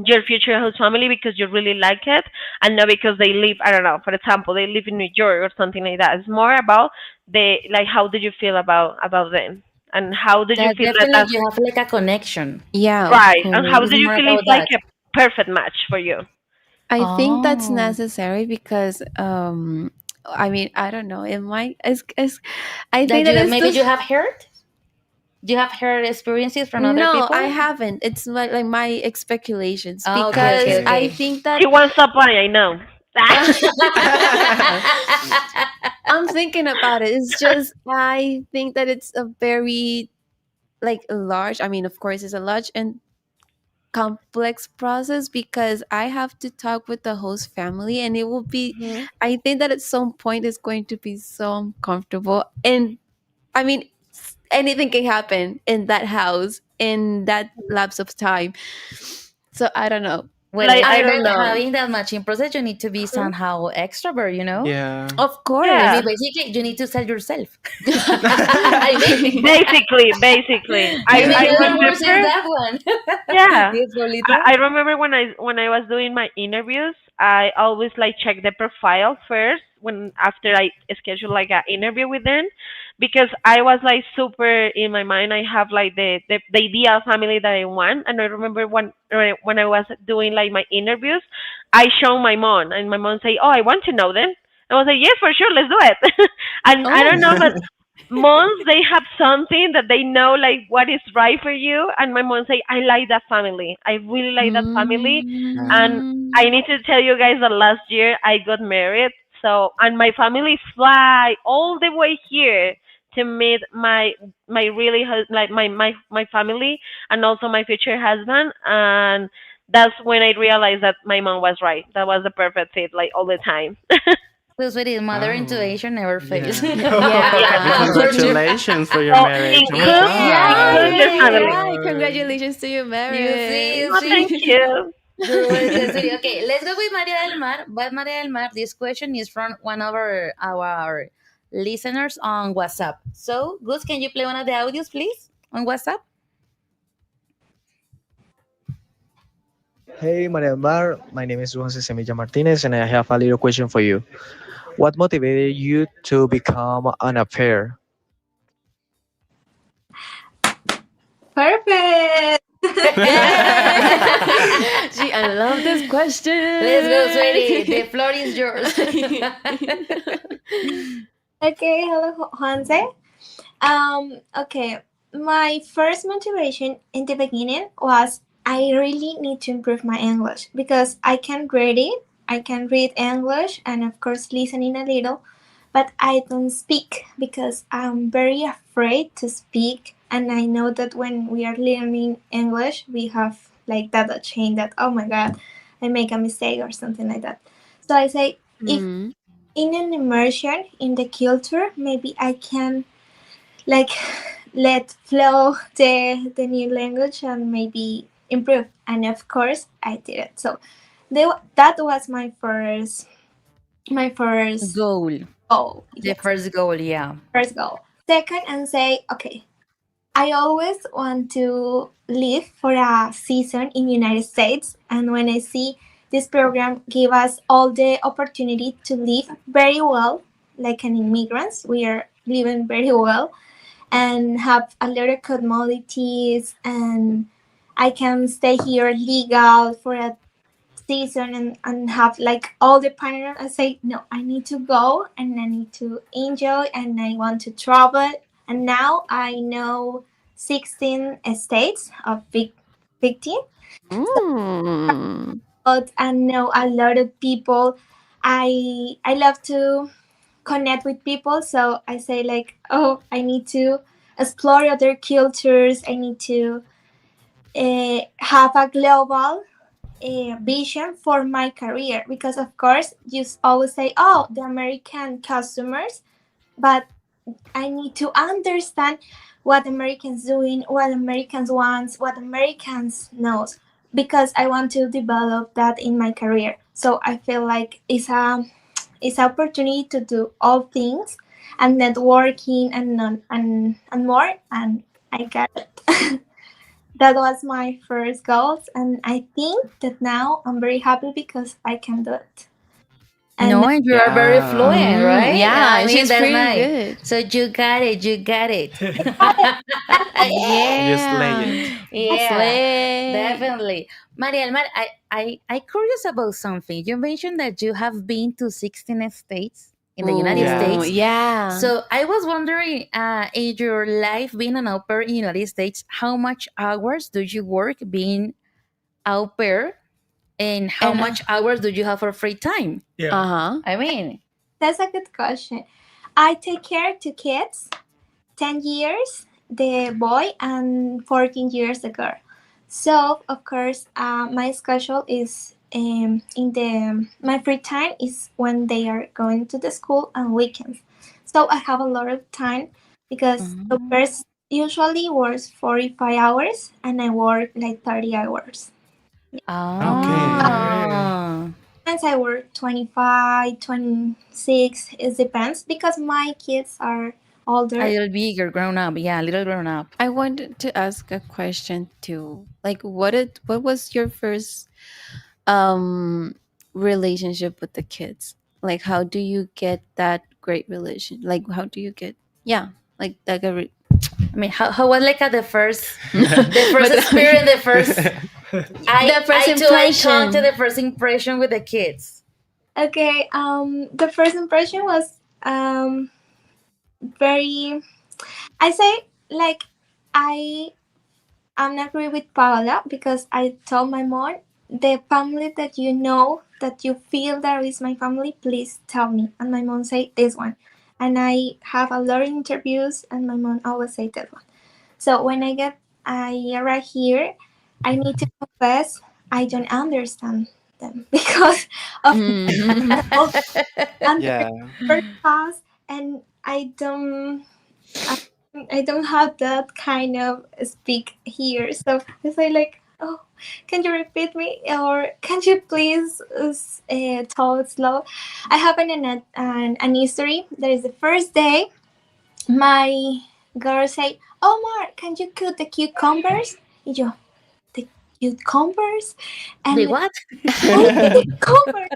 your future host family because you really like it, and not because they live, I don't know, for example, they live in New York or something like that. It's more about the like how do you feel about them, and how do you
That
feel that
definitely
that's
you have like a connection.
Yeah, of
right, and how
course.
do
It's
you
more
feel
about
it's like
that.
a perfect match for you.
I think that's
Oh,
necessary because I mean, I don't know. It might it's I think
that
that
you
it's
maybe
just
you have heard. Do you have heard experiences from other
no, I
people?
haven't. It's like my speculations
Oh, okay, okay,
because
Okay.
I
okay.
think
He
that
wants somebody, I know.
I'm thinking about it. It's just I think that it's a very like large. I mean, of course, it's a large and complex process because I have to talk with the host family, and it will be.
Mhm.
I think that at some point it's going to be so uncomfortable, and I mean, anything can happen in that house in that lapse of time. So I don't know.
Well,
Like
I
I
think
don't
that
know.
having that matching process, you need to be
Mhm.
somehow extrovert, you know?
Yeah.
Of
I
Yeah.
mean,
course.
basically, you need to sell yourself. I mean,
Basically,
I mean,
I
the other version is
remember.
that one.
Yeah,
Yes, Lolita.
I remember when I was doing my interviews, I always like check the profile first when after I schedule like an interview with them, because I was like super in my mind. I have like the ideal family that I want, and I remember when I was doing like my interviews, I show my mom, and my mom say, "Oh, I want to know them." I was like, "Yes, for sure, let's do it." And I don't
Oh.
know, but moms they have something that they know like what is right for you, and my mom say I like that family, I really like that family. And
Mm.
I need to tell you guys that last year I got married, so and my family fly all the way here to meet my really like my family, and also my future husband. And that's when I realized that my mom was right, that was the perfect fit like all the time.
So, sweetie, mother
Oh.
intuition never fails.
Yeah.
Yeah.
And
For sure.
congratulations for your
So
marriage. Oh my
include
god.
include your
Yay!
family.
Yay! Congratulations to your
You see, you
Oh, thank
see.
you.
You're welcome, sweetie. Okay, let's go with Maria del Mar. But Maria del Mar, this question is from one of our listeners on WhatsApp. So, Gus, can you play one of the audios, please, on WhatsApp?
Hey, Maria Mar. My name is Juan Semilla Martinez, and I have a little question for you. What motivated you to become an affair?
Perfect.
Gee, I love this question.
Let's go, sweetie. The floor is yours.
Okay, hello, Juanse. Okay. My first motivation in the beginning was I really need to improve my English because I can read it, I can read English, and of course listening a little, but I don't speak because I'm very afraid to speak. And I know that when we are learning English, we have like that a chain that, oh my god, I make a mistake or something like that. So I say, if
Mm.
in an immersion in the culture, maybe I can like let flow the new language and maybe improve. And of course, I did it. So that was my first
Goal.
goal.
The
Yes,
first goal, yeah.
first goal. Second, and say, okay, I always want to live for a season in United States, and when I see this program give us all the opportunity to live very well, like an immigrants, we are living very well, and have a lot of commodities, and I can stay here legal for a season and have like all the panorama. I say no, I need to go and I need to enjoy and I want to travel. And now I know 16 states of 15.
Mm.
But I know a lot of people. I love to connect with people, so I say like, oh, I need to explore other cultures. I need to have a global vision for my career, because of course you always say, oh, the American customers, but I need to understand what Americans doing, what Americans want, what Americans knows, because I want to develop that in my career. So I feel like it's an opportunity to do all things and networking and more, and I got it. That was my first goals, and I think that now I'm very happy because I can do it.
No,
And
and you are very fluent, right? I
Yeah,
mean,
she's
that's
pretty
nice.
good.
So you got it, you got it.
You slay
Yeah.
it.
Yeah,
Slay.
definitely. Maria Almar, I curious about something. You mentioned that you have been to 16 states in the United
Oh,
States.
yeah.
So I was wondering, in your life being an au pair in the United States, how much hours do you work being au pair, and how
And
much hours do you have for free time?
Yeah.
uh-huh.
I mean,
that's a good question. I take care of two kids, 10 years, the boy, and 14 years, the girl. So, of course, my schedule is my free time is when they are going to the school and weekends. So I have a lot of time because the first usually works 45 hours and I work like 30 hours.
Okay.
ah,
Sometimes I work 25, 26. It depends because my kids are older.
a little bigger, grown up. Yeah, a little grown up.
I wanted to ask a question too. Like what was your first relationship with the kids? Like how do you get that great relation? Like how do you get yeah, like that
I mean, how was like at the first, the first experience, the first
the first
eye to eye
impression.
contact, the first impression with the kids.
Okay, the first impression was very. I say like I am agree with Paola because I told my mom the family that you know that you feel that is my family, please tell me. And my mom say this one, and I have a lot of interviews, and my mom always say that one. So when I arrive here, I need to confess I don't understand them because of all under
Yeah.
very fast, and I, I don't have that kind of speak here. So I say like, oh, can you repeat me, or can you please tell it slow? I have an history. That is the first day. My girl say, Omar, can you cut the cucumbers? Y yo, the cucumbers,
The
and
what?
the cucumbers.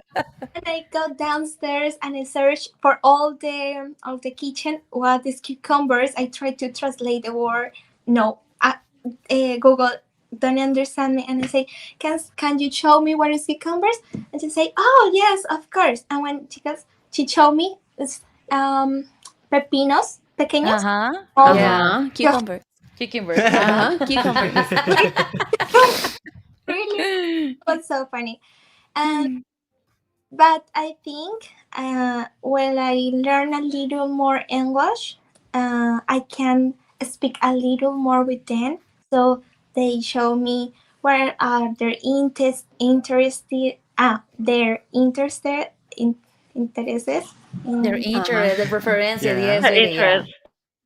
And I go downstairs and I search for all the kitchen what is cucumbers. I try to translate the word. No, Google don't understand me, and I say, can you show me what is cucumbers? And she say, oh yes, of course. And when she showed me it's pepinos pequeños.
Uh-huh.
All
Yeah.
Uh-huh. Cucumber.
Cucumbers.
Uh-huh. Cucumbers.
really, it was so funny. And but I think when I learn a little more English, I can speak a little more with them. So they show me where are their interested
Their
in
interest, their preferences,
Yeah.
yes,
Her
really, yeah.
interest.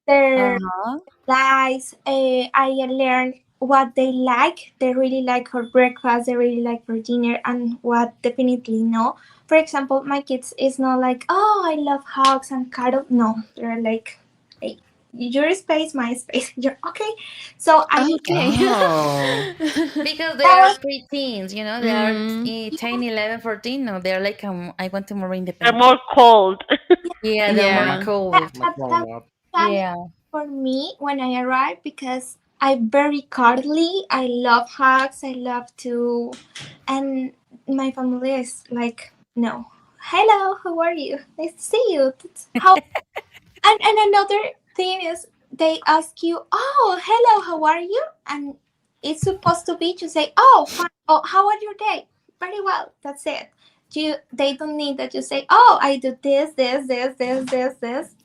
their
Uh-huh.
likes. I learn what they like. They really like for breakfast. They really like for dinner, and what definitely no. For example, my kids is not like, oh, I love hugs and cuddle. No, they're like, hey, your space, my space. You're okay. So I need
Okay.
Oh.
Because they
that
are
was
preteens, you know, they are
Mm.
10, 11, 14. No, they're like, I want to more
They're
independent.
more cold.
Yeah, they're more
Yeah.
cold.
that
Grown up.
time
Yeah.
for me when I arrive because I'm very cuddly. I love hugs. I love to, and my family is like, no, hello, how are you? Nice to see you. That's how. And another thing is they ask you, oh, hello, how are you? And it's supposed to be to say, oh, fine. Oh, how was your day? Very well. That's it. They don't need that you say, oh, I do this.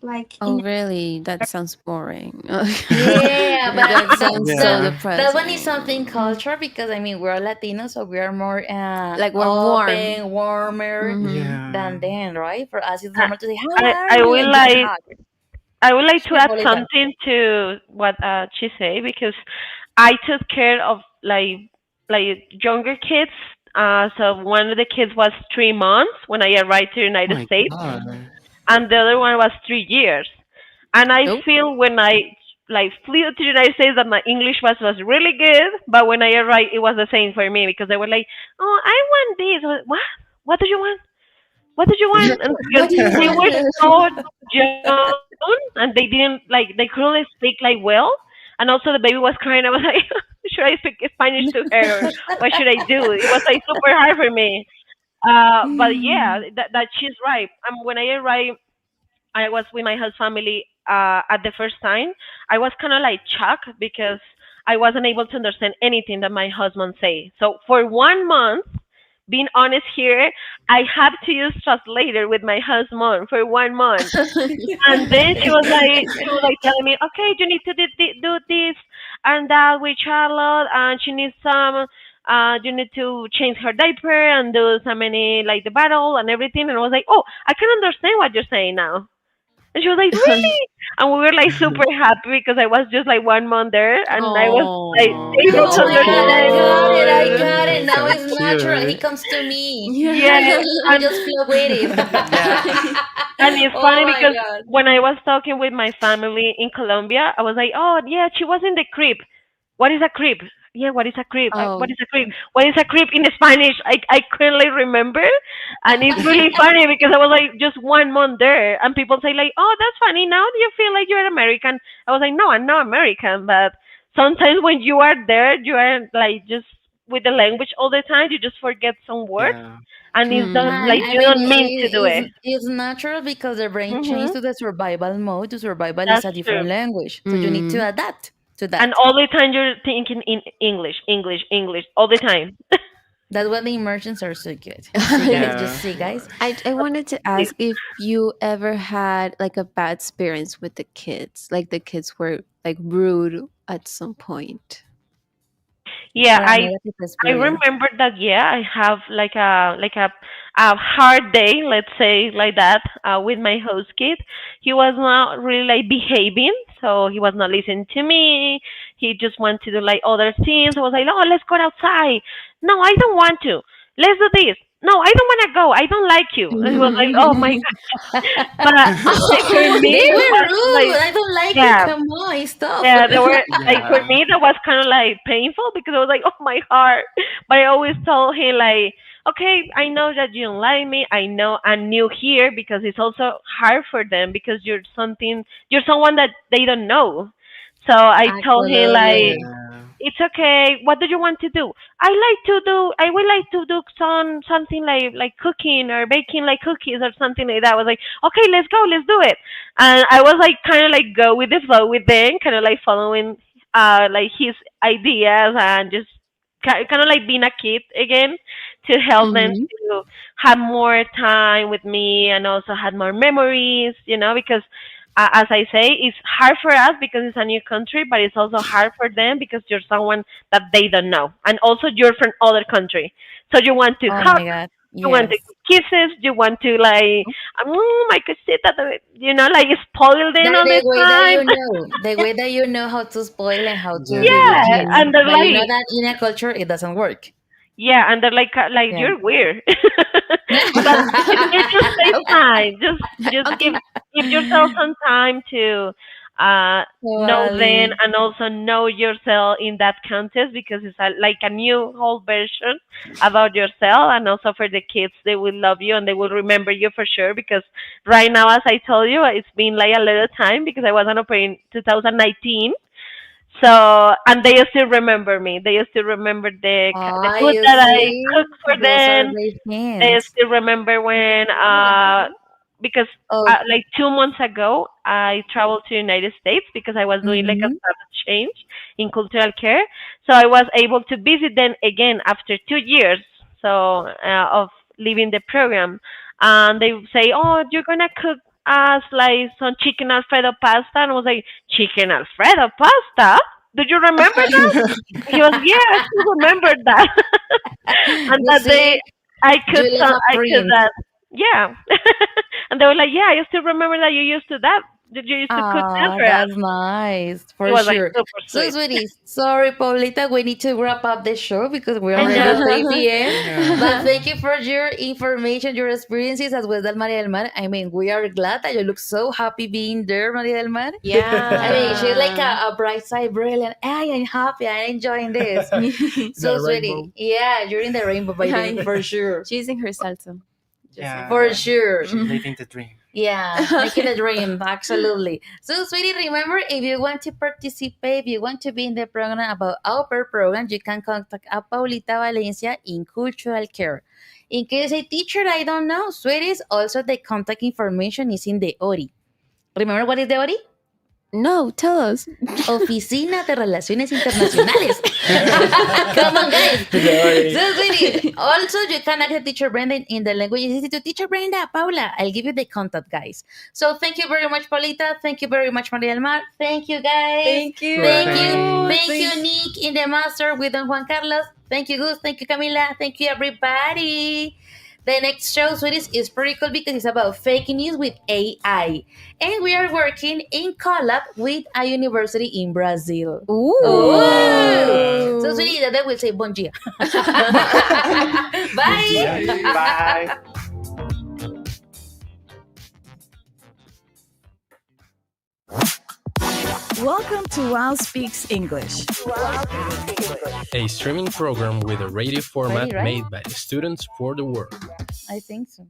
Like
Oh, really? That sounds boring.
Yeah, but
That sounds so
that one is
depressing.
something culture because I mean we're Latinos, so we are more
Like we're warm.
open, warmer than them, right? For us, it's normal to say "How
I
are
I
you?"
would
and just a
like
hug.
I would like to
Sure,
add
Paulita.
something to what she said because I took care of like younger kids. So one of the kids was 3 months when I arrived to the
Oh
United
my
States,
god.
and the other one was 3 years. And I
Nope.
feel when I like flew to the United States that my English was really good, but when I arrived, it was the same for me because they were like, "Oh, I want this." I was, what? What do you want? What did you want? And because
What do you
they
want?
were so young and they didn't like they couldn't speak like well, and also the baby was crying. I was like, should I speak Spanish to her? Or what should I do? It was like super hard for me. But yeah, that she's right. When I arrived, I was with my whole family at the first time. I was kind of like shocked because I wasn't able to understand anything that my husband say. So for 1 month, being honest here, I had to use translator with my husband for 1 month. And then she was like telling me, okay, you need to do this and that with Charlotte, and she needs some. You need to change her diaper and do so many like the battle and everything. And I was like, oh, I can understand what you're saying now. And she was like, really? And we were like super happy because I was just like 1 month there and I was like
Oh,
able
that's
to
Oh my God, I
understand.
got it! I
cute.
got it. Now
So
it's natural. He
cute.
comes to me.
Yeah,
I
and
just feel with it.
Yeah.
and it's
Oh
funny
my
because
God.
when I was talking with my family in Colombia, I was like, oh yeah, she was in the crib. What is a crib? Yeah, what is a crib? What
Oh,
is a crib? What is a crib in Spanish? I couldn't like, remember, and it's really funny because I was like just 1 month there, and people say like, oh, that's funny. Now do you feel like you're American? I was like, no, I'm not American, but sometimes when you are there, you are like just with the language all the time, you just forget some words,
Yeah.
and it's not
And
like
mm.
I
you
mean,
don't mean to do it.
it's natural because the brain changed
Mhm.
to the survival mode. To survival is
That's
a
true.
different language. So you need to
Mm.
adapt to
And
that.
all the time you're thinking in English, all the time.
That's why the immersions are so good. See, guys, just
Yeah.
see, guys.
I wanted to ask if you ever had like a bad experience with the kids, like the kids were like rude at some point.
Yeah,
Or a negative
I
experience.
remember that. Yeah, I have like a hard day, let's say like that, with my host kid. He was not really like behaving, so he was not listening to me. He just wanted to do like other things. I was like, oh, let's go outside. No, I don't want to. Let's do this. No, I don't want to go. I don't like you. And he was like, oh my god. But like for me,
They
it
were
was
rude.
like,
I don't like you.
yeah,
Come on, stop.
yeah, they were like for
Yeah.
me that was kind of like painful because I was like, oh my heart. But I always told him like, okay, I know that you don't like me. I know I'm new here because it's also hard for them because you're someone that they don't know. So I told him like,
Absolutely.
Yeah.
it's okay. What do you want to do? I would like to do something like cooking or baking like cookies or something like that. I was like, okay, let's go, let's do it. And I was like kind of like go with the flow with them, kind of like following like his ideas and just kind of like being a kid again to help them
Mhm.
to have more time with me and also had more memories, because as I say, it's hard for us because it's a new country, but it's also hard for them because you're someone that they don't know, and also you're from other country, so you want to
Oh
hug,
my God.
you want to
Yes.
give kisses, you want to like, my cosita, like spoil them
That
all the
the way that
time.
the way that you know how to spoil and how to be with
Yeah.
Yeah,
kids.
and they're
But you know
like,
that in a culture it doesn't work.
yeah, and they're like
Yeah.
you're weird, but it just takes time. Just
Okay.
give yourself some time to know them
Totally.
and also know yourself in that context because it's like a new whole version about yourself, and also for the kids, they will love you and they will remember you for sure because right now, as I told you, it's been like a little time because I was on opera in 2019. So, and they still remember me. They still remember the
Ah,
food
you
that I
see?
cook for
Those are
them.
great
They
hints.
still remember when because
Oh,
like 2 months ago I traveled to United States because I was doing like a
mm-hmm.
status change in cultural care. So I was able to visit them again after 2 years so of leaving the program. And they would say, "Oh, you're gonna cook us like some chicken Alfredo pasta," and I was like, "Chicken Alfredo pasta? Do you remember that?" He was, "Yeah, I still remember that." And
You
that
see,
I could,
you left a
I could
print.
that, yeah. And they were like, "Yeah, I still remember that you used to that. Did you used to cook that
Ah,
for us?"
that's nice
It
for
was like
sure.
super
So,
sweet.
sweetie, sorry, Paulita, we need to wrap up the show because we're
I
already at
know.
3 p.m. But
Yeah.
thank you for your information, your experiences, as well as Maria del Mar. I mean, we are glad that you look so happy being there, Maria del Mar. I mean, she's like
Yeah.
a bright side, brilliant. I am happy. I'm enjoying this. So,
The
sweetie,
rainbow.
yeah, you're in the rainbow, baby,
Yeah.
for sure.
She's in her salsa. Just
Yeah,
For
FYI.
sure.
she's living the dream.
Yeah, making a dream, absolutely. So, sweetie, remember if you want to participate, if you want to be in the program about our program, you can contact a Paulita Valencia in Cultural Care. In case a teacher, I don't know, sweeties, also the contact information is in the ORI. Remember what is the ORI?
No, tell us.
Oficina de Relaciones Internacionales. Come on, guys.
Sorry.
So, sweetie, also you can ask Teacher Brenda in the language institute. Teacher Brenda, Paula, I'll give you the contact, guys. So thank you very much, Paulita. Thank you very much, Maria del Mar. Thank you, guys.
Thank you.
Thank you.
Thanks.
Thank you, Nick in the master with Don Juan Carlos. Thank you, Gus. Thank you, Camila. Thank you, everybody. The next show, sweeties, is pretty cool because it's about fake news with AI. And we are working in collab with a university in Brazil.
Ooh.
So, sweetie, that will say bon dia. Bye.
Bye.
Welcome to WOW Speaks English.
A streaming program with a radio format
Ready, right?
made by the students for the world.
I think so.